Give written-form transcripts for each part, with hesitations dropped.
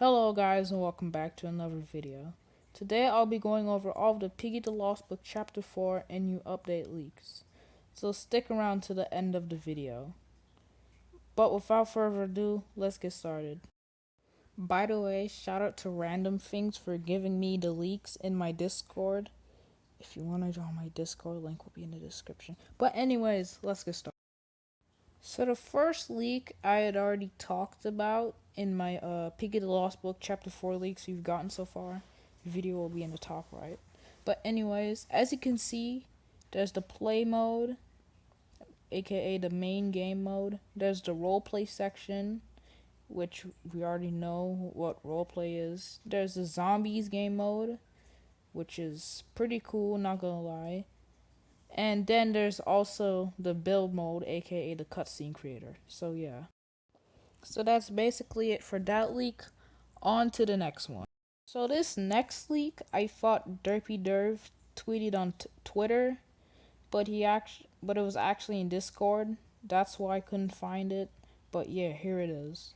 Hello guys and welcome back to another video. Today I'll be going over all of the Piggy the Lost Book Chapter 4 and new update leaks. So stick around to the end of the video. But without further ado, let's get started. By the way, shout out to Random Things for giving me the leaks in my Discord. If you want to join my Discord, link will be in the description. But anyways, let's get started. So the first leak I had already talked about in my Piggy the Lost Book Chapter 4 leaks we've gotten so far. The video will be in the top right. But anyways, as you can see, there's the play mode, aka the main game mode. There's the roleplay section, which we already know what roleplay is. There's the zombies game mode, which is pretty cool, not gonna lie. And then there's also the build mode, aka the cutscene creator. So yeah. So that's basically it for that leak. On to the next one. So this next leak, I thought Derpy Derv tweeted on Twitter, but it was actually in Discord. That's why I couldn't find it. But yeah, here it is.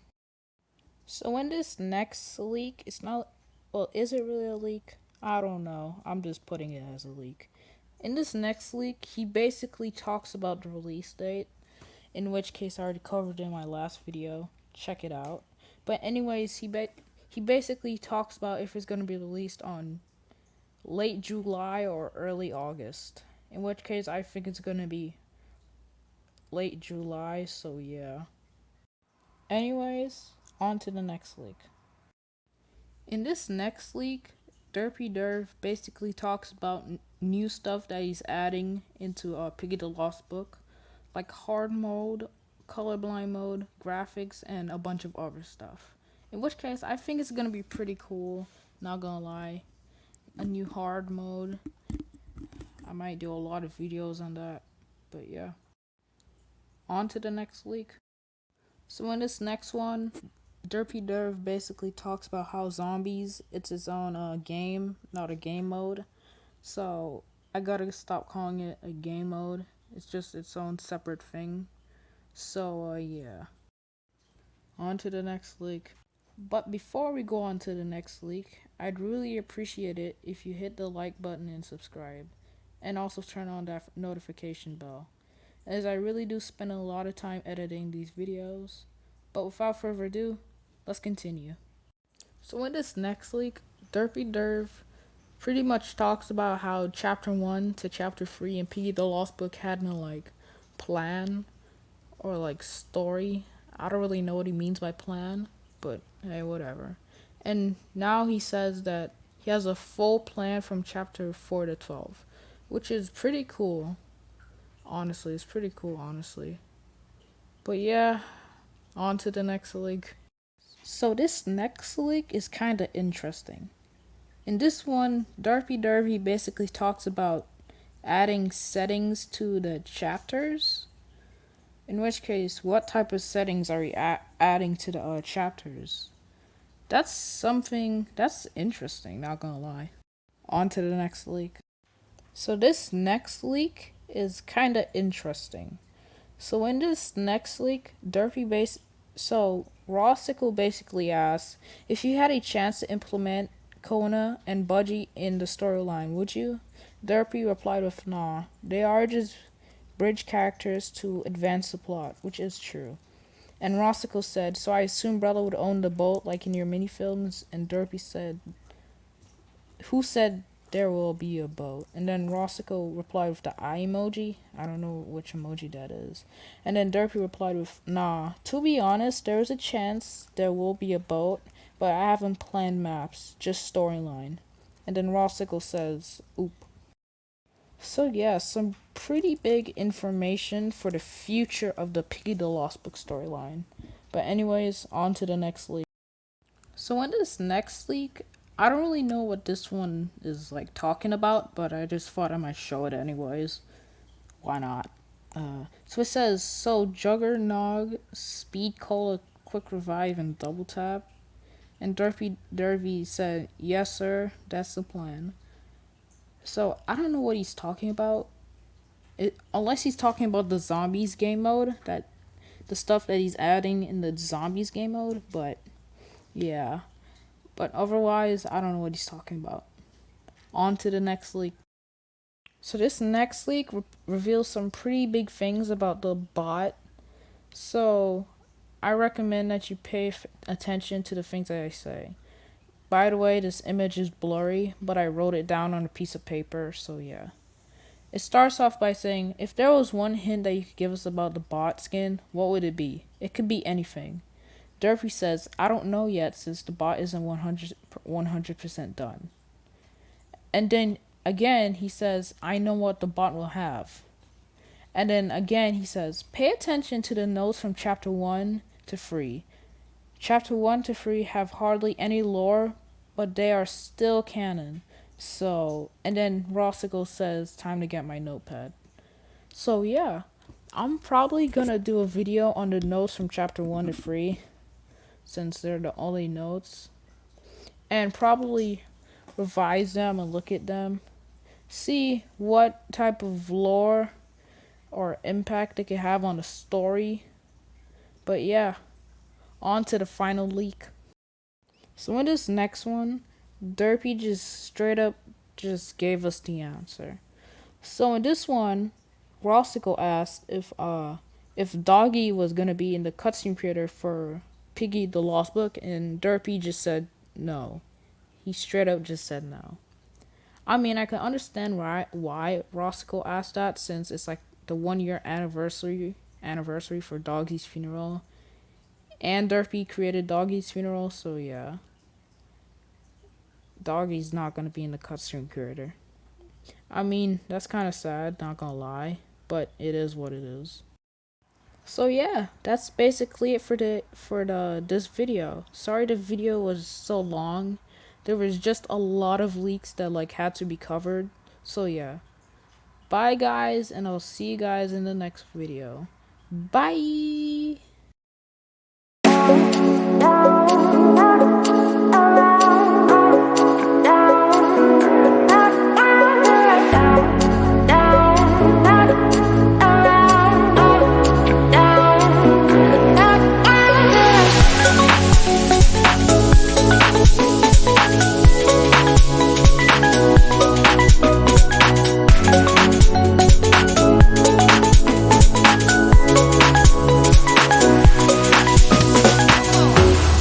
So in this next leak, it's not, well, is it really a leak? I don't know. I'm just putting it as a leak. In this next leak, he basically talks about the release date, in which case I already covered in my last video. Check it out. But anyways, he basically talks about if it's going to be released on late July or early August. In which case I think it's going to be late July, so yeah. Anyways, on to the next leak. In this next leak, Derpy Derv basically talks about new stuff that he's adding into Piggy the Lost Book, like hard mode, colorblind mode, graphics, and a bunch of other stuff. In which case, I think it's gonna be pretty cool, not gonna lie. A new hard mode. I might do a lot of videos on that, but yeah. On to the next leak. So in this next one, Derpy Derv basically talks about how zombies, it's its own game, not a game mode. So I gotta stop calling it a game mode. It's just its own separate thing. So yeah. On to the next leak. But before we go on to the next leak, I'd really appreciate it if you hit the like button and subscribe. And also turn on that notification bell, as I really do spend a lot of time editing these videos. But without further ado, let's continue. So in this next leak, Derpy Derv pretty much talks about how chapter 1 to chapter 3 in Piggy the Lost Book had no like plan or like story. I don't really know what he means by plan, but hey, whatever. And now he says that he has a full plan from chapter 4 to 12, which is pretty cool. Honestly, it's pretty cool, honestly. But yeah, on to the next leak. So this next leak is kind of interesting. In this one, Derpy Dervy basically talks about adding settings to the chapters. In which case, what type of settings are you adding to the chapters? That's something that's interesting, not gonna lie. On to the next leak. So this next leak is kind of interesting. So in this next leak, Rawsickle basically asks, if you had a chance to implement Kona and Budgie in the storyline, would you? Derpy replied with, nah, they are just bridge characters to advance the plot, which is true. And Rawsickle said, so I assume Brother would own the boat like in your minifilms? And Derpy said, who said there will be a boat? And then Rawsickle replied with the eye emoji. I don't know which emoji that is. And then Derpy replied with, nah, to be honest, there is a chance there will be a boat, but I haven't planned maps, just storyline. And then Rawsickle says, oop. So yeah, some pretty big information for the future of the Piggy the Lost Book storyline. But anyways, on to the next leak. So in this next leak, I don't really know what this one is like talking about, but I just thought I might show it anyways. Why not? So it says, so Juggernog, Speed Cola, Quick Revive, and Double Tap. And Derpy Dervy said, yes sir, that's the plan. So I don't know what he's talking about. Unless he's talking about the zombies game mode, the stuff that he's adding in the zombies game mode, but yeah. But otherwise, I don't know what he's talking about. On to the next leak. So this next leak reveals some pretty big things about the bot. So I recommend that you pay attention to the things that I say. By the way, this image is blurry, but I wrote it down on a piece of paper, so yeah. It starts off by saying, if there was one hint that you could give us about the bot skin, what would it be? It could be anything. Durfee says, I don't know yet since the bot isn't 100% done. And then again, he says, I know what the bot will have. And then again, he says, pay attention to the notes from chapter 1 to 3. Chapter 1 to 3 have hardly any lore, but they are still canon. So, and then Rossicle says, time to get my notepad. So yeah, I'm probably gonna do a video on the notes from chapter 1 to 3, since they're the only notes. And probably revise them and look at them. See what type of lore or impact it could have on the story. But yeah, on to the final leak. So in this next one, Derpy just straight up just gave us the answer. So in this one, Rossicle asked if Doggy was gonna be in the cutscene creator for Piggy the Lost Book, and Derpy just said no. He straight up just said no. I mean, I can understand why Rossicle asked that, since it's like the 1 year anniversary for Doggy's funeral, and Derpy created Doggy's funeral, so yeah. Doggy's not gonna be in the cutscene creator. I mean, that's kind of sad, not gonna lie, but it is what it is. So yeah, that's basically it for this video. Sorry the video was so long. There was just a lot of leaks that like had to be covered. So yeah. Bye guys, and I'll see you guys in the next video. Bye.